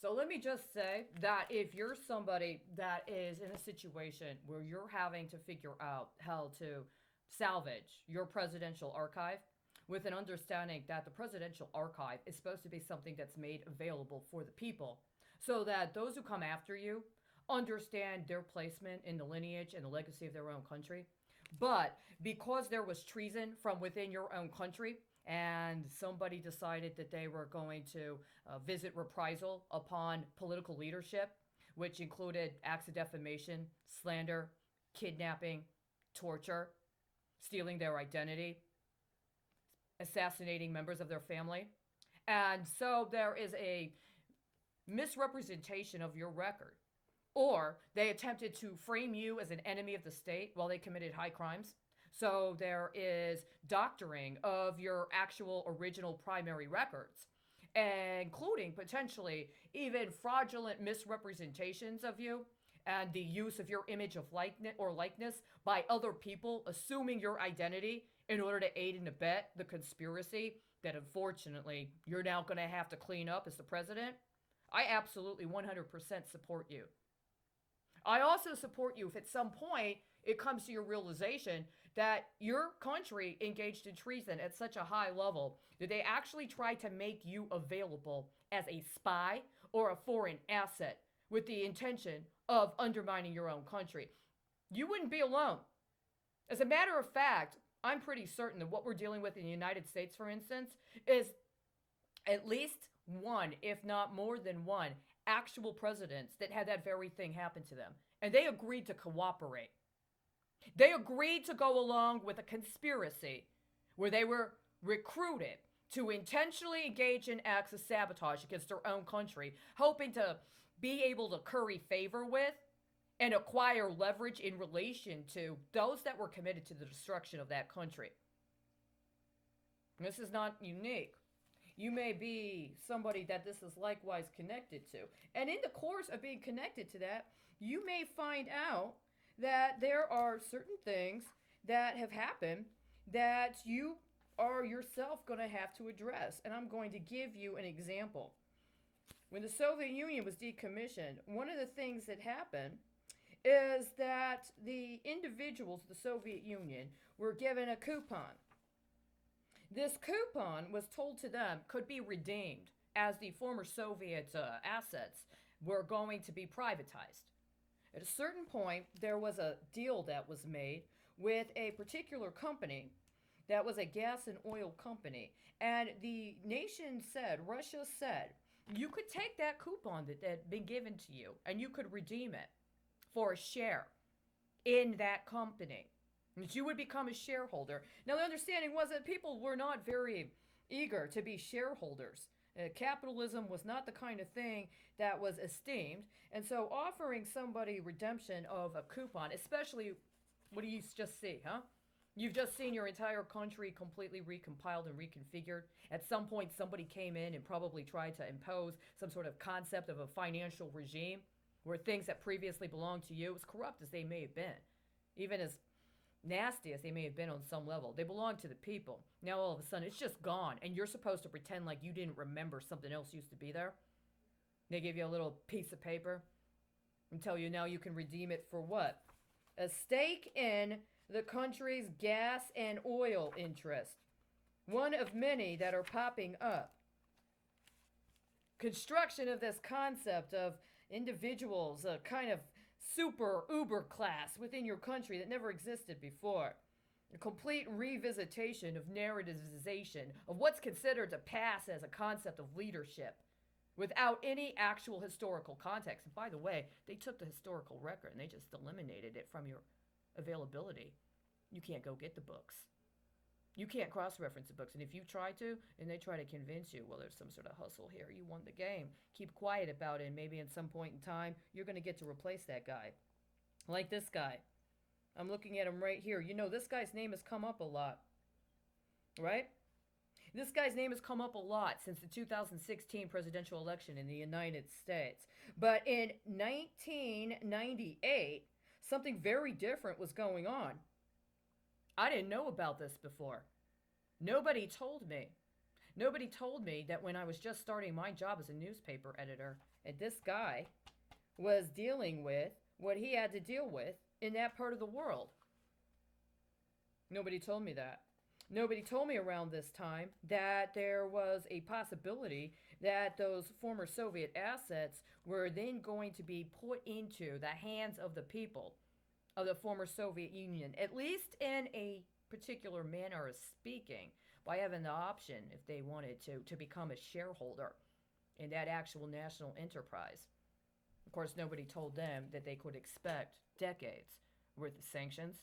So let me just say that if you're somebody that is in a situation where you're having to figure out how to salvage your presidential archive with an understanding that the presidential archive is supposed to be something that's made available for the people so that those who come after you understand their placement in the lineage and the legacy of their own country. But because there was treason from within your own country, and somebody decided that they were going to visit reprisal upon political leadership, which included acts of defamation, slander, kidnapping, torture, stealing their identity, assassinating members of their family. And so there is a misrepresentation of your record. Or they attempted to frame you as an enemy of the state while they committed high crimes. So there is doctoring of your actual original primary records, including potentially even fraudulent misrepresentations of you and the use of your image of likeness by other people, assuming your identity in order to aid and abet the conspiracy that unfortunately you're now going to have to clean up as the president. I absolutely 100% support you. I also support you if at some point it comes to your realization that your country engaged in treason at such a high level that they actually tried to make you available as a spy or a foreign asset with the intention of undermining your own country. You wouldn't be alone. As a matter of fact, I'm pretty certain that what we're dealing with in the United States, for instance, is at least one, if not more than one, actual presidents that had that very thing happen to them. And they agreed to cooperate. They agreed to go along with a conspiracy where they were recruited to intentionally engage in acts of sabotage against their own country, hoping to be able to curry favor with and acquire leverage in relation to those that were committed to the destruction of that country. This is not unique. You may be somebody that this is likewise connected to. And in the course of being connected to that, you may find out that there are certain things that have happened that you are yourself going to have to address. And I'm going to give you an example. When the Soviet Union was decommissioned, one of the things that happened is that the individuals of the Soviet Union were given a coupon. This coupon was told to them could be redeemed as the former Soviet assets were going to be privatized. At a certain point, there was a deal that was made with a particular company that was a gas and oil company. And the nation said, Russia said, you could take that coupon that had been given to you and you could redeem it for a share in that company. That you would become a shareholder. Now, the understanding was that people were not very eager to be shareholders. Capitalism was not the kind of thing that was esteemed. And so offering somebody redemption of a coupon, especially, what do you just see, huh? You've just seen your entire country completely recompiled and reconfigured. At some point, somebody came in and probably tried to impose some sort of concept of a financial regime where things that previously belonged to you, as corrupt as they may have been, even as nasty as they may have been on some level, they belong to the people. Now all of a sudden it's just gone and you're supposed to pretend like you didn't remember something else used to be there. They give you a little piece of paper and tell you now you can redeem it for what? A stake in the country's gas and oil interest. One of many that are popping up. Construction of this concept of individuals, a kind of super uber class within your country that never existed before. A complete revisitation of narrativization of what's considered to pass as a concept of leadership without any actual historical context. And by the way, they took the historical record and they just eliminated it from your availability. You can't go get the books. You can't cross-reference the books. And if you try to, and they try to convince you, well, there's some sort of hustle here, you won the game. Keep quiet about it, and maybe at some point in time, you're going to get to replace that guy. Like this guy. I'm looking at him right here. You know, this guy's name has come up a lot. Right? This guy's name has come up a lot since the 2016 presidential election in the United States. But in 1998, something very different was going on. I didn't know about this before. Nobody told me. Nobody told me that when I was just starting my job as a newspaper editor, and this guy was dealing with what he had to deal with in that part of the world. Nobody told me that. Nobody told me around this time that there was a possibility that those former Soviet assets were then going to be put into the hands of the people of the former Soviet Union, at least in a particular manner of speaking, by having the option, if they wanted to become a shareholder in that actual national enterprise. Of course, nobody told them that they could expect decades worth of sanctions,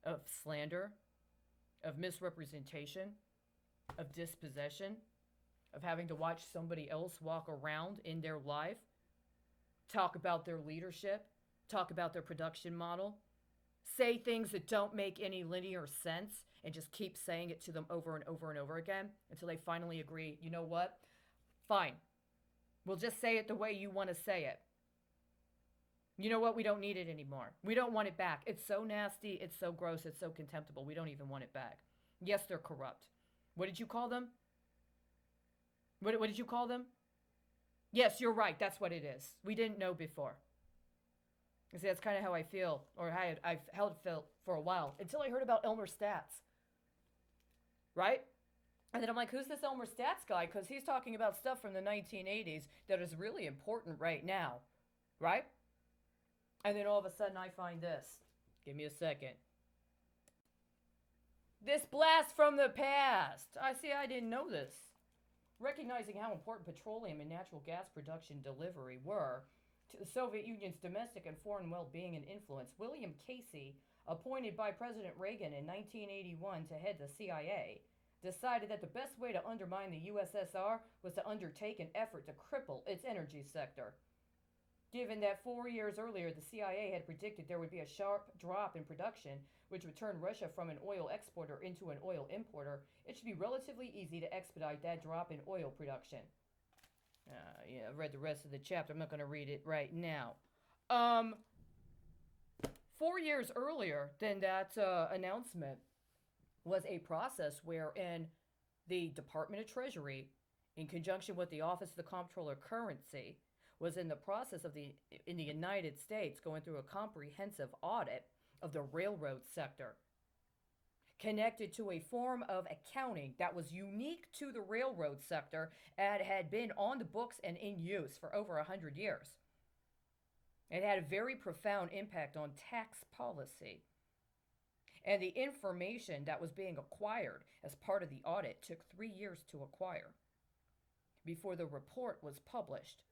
of slander, of misrepresentation, of dispossession, of having to watch somebody else walk around in their life, talk about their leadership, talk about their production model, say things that don't make any linear sense, and just keep saying it to them over and over and over again until they finally agree, you know what? Fine. We'll just say it the way you want to say it. You know what? We don't need it anymore. We don't want it back. It's so nasty. It's so gross. It's so contemptible. We don't even want it back. Yes, they're corrupt. What did you call them? What did you call them? Yes, you're right. That's what it is. We didn't know before. See, that's kind of how I feel, or how I've felt for a while, until I heard about Elmer Stats. Right? And then I'm like, who's this Elmer Stats guy? Because he's talking about stuff from the 1980s that is really important right now. Right? And then all of a sudden I find this. Give me a second. This blast from the past. I didn't know this. Recognizing how important petroleum and natural gas production delivery were to the Soviet Union's domestic and foreign well-being and influence, William Casey, appointed by President Reagan in 1981 to head the CIA, decided that the best way to undermine the USSR was to undertake an effort to cripple its energy sector. Given that 4 years earlier the CIA had predicted there would be a sharp drop in production, which would turn Russia from an oil exporter into an oil importer, it should be relatively easy to expedite that drop in oil production. I've read the rest of the chapter. I'm not going to read it right now. 4 years earlier than that announcement was a process wherein the Department of Treasury, in conjunction with the Office of the Comptroller of Currency, was in the process in the United States going through a comprehensive audit of the railroad sector, connected to a form of accounting that was unique to the railroad sector and had been on the books and in use for over 100 years. It had a very profound impact on tax policy. And the information that was being acquired as part of the audit took 3 years to acquire before the report was published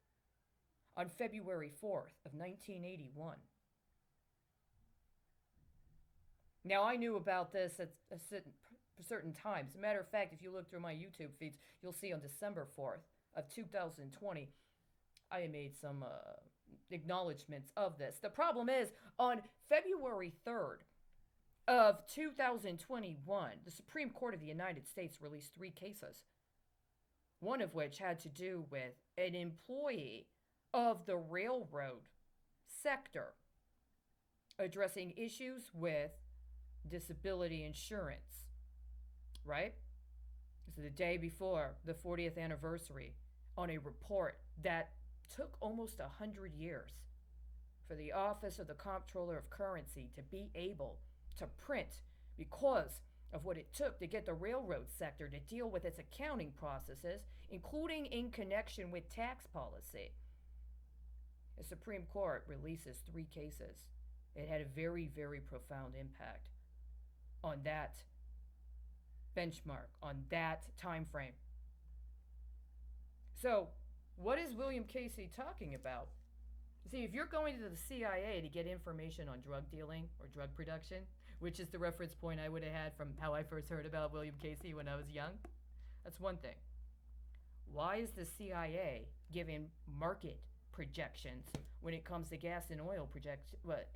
on February 4th of 1981. Now, I knew about this at certain times. As a matter of fact, if you look through my YouTube feeds, you'll see on December 4th of 2020, I made some acknowledgments of this. The problem is, on February 3rd of 2021, the Supreme Court of the United States released 3 cases, one of which had to do with an employee of the railroad sector addressing issues with disability insurance, right? This is the day before the 40th anniversary on a report that took almost 100 years for the Office of the Comptroller of Currency to be able to print because of what it took to get the railroad sector to deal with its accounting processes, including in connection with tax policy. The Supreme Court releases 3 cases. It had a very, very profound impact on that benchmark, on that time frame. So, what is William Casey talking about? See, if you're going to the CIA to get information on drug dealing or drug production, which is the reference point I would have had from how I first heard about William Casey when I was young, that's one thing. Why is the CIA giving market projections when it comes to gas and oil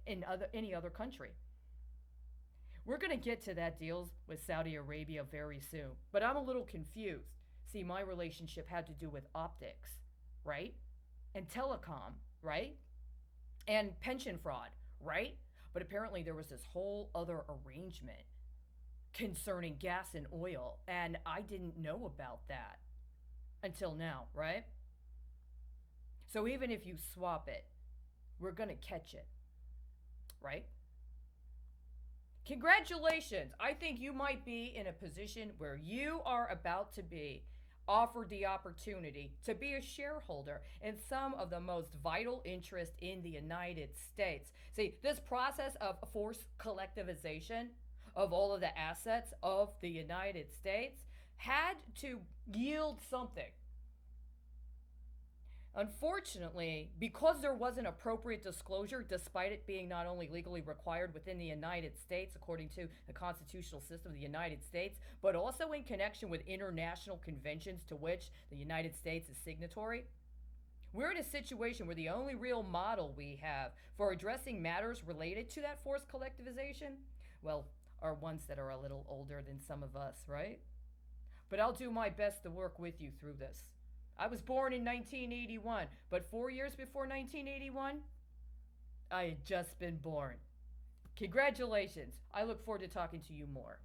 in any other country? We're going to get to that deals with Saudi Arabia very soon, but I'm a little confused. See, my relationship had to do with optics, right? And telecom, right? And pension fraud, right? But apparently there was this whole other arrangement concerning gas and oil, and I didn't know about that until now, right? So even if you swap it, we're going to catch it, right? Congratulations. I think you might be in a position where you are about to be offered the opportunity to be a shareholder in some of the most vital interest in the United States. See, this process of forced collectivization of all of the assets of the United States had to yield something. Unfortunately, because there wasn't appropriate disclosure, despite it being not only legally required within the United States, according to the constitutional system of the United States, but also in connection with international conventions to which the United States is signatory, we're in a situation where the only real model we have for addressing matters related to that forced collectivization, well, are ones that are a little older than some of us, right? But I'll do my best to work with you through this. I was born in 1981, but 4 years before 1981, I had just been born. Congratulations. I look forward to talking to you more.